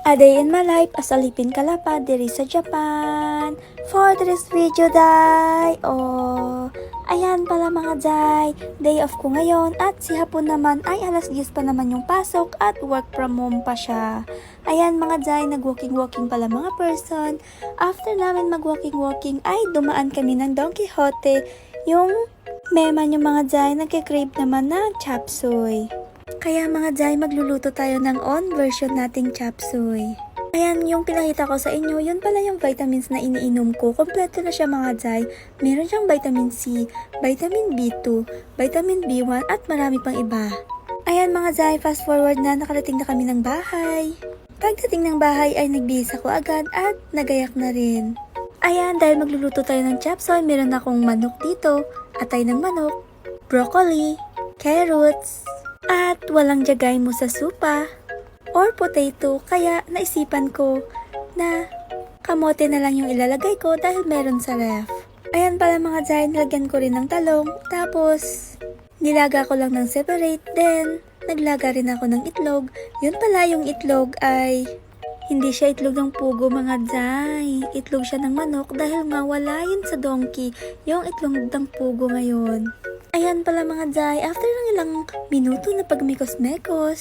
A day in my life as a Lipin Kalapa diri sa Japan. For this video, day! Ayan pala mga day. Day off ko ngayon at si hapon naman ay alas 10 pa naman yung pasok at work from home pa siya. Ayan mga day, nag-walking pala mga person. After namin mag-walking ay dumaan kami ng Don Quixote. Yung meman yung mga day, nagkikrave naman ng chop suey. Kaya mga day, magluluto tayo ng own version nating chop suey. Ayan, yung pinakita ko sa inyo, yun pala yung vitamins na iniinom ko. Kompleto na siya mga day. Meron siyang vitamin C, vitamin B2, vitamin B1 at marami pang iba. Ayan mga day, fast forward na, nakarating na kami ng bahay. Pagdating ng bahay ay nagbihis ako agad at nagayak na rin. Ayan, dahil magluluto tayo ng chop suey, meron akong manok dito, atay ng manok, broccoli, carrots, at walang jagay mo sa supa or potato, kaya naisipan ko na kamote na lang yung ilalagay ko dahil meron sa ref. Ayan pala mga day, nilagyan ko rin ng talong, tapos nilaga ko lang ng separate, then naglaga rin ako ng itlog. Yun pala yung itlog ay hindi siya itlog ng pugo mga day, itlog siya ng manok dahil nga wala yun sa donkey, yung itlog ng pugo ngayon. Ayan pala mga day, after ng ilang minuto na pagmikos-mekos,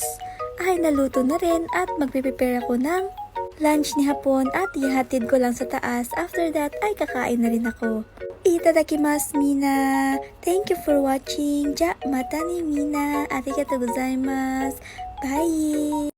ay naluto na rin at magpiprepare ako ng lunch ni hapon at ihatid ko lang sa taas. After that ay kakain na rin ako. Itadakimasu mina! Thank you for watching! Ja, mata ni mina! Arigatou gozaimasu! Bye!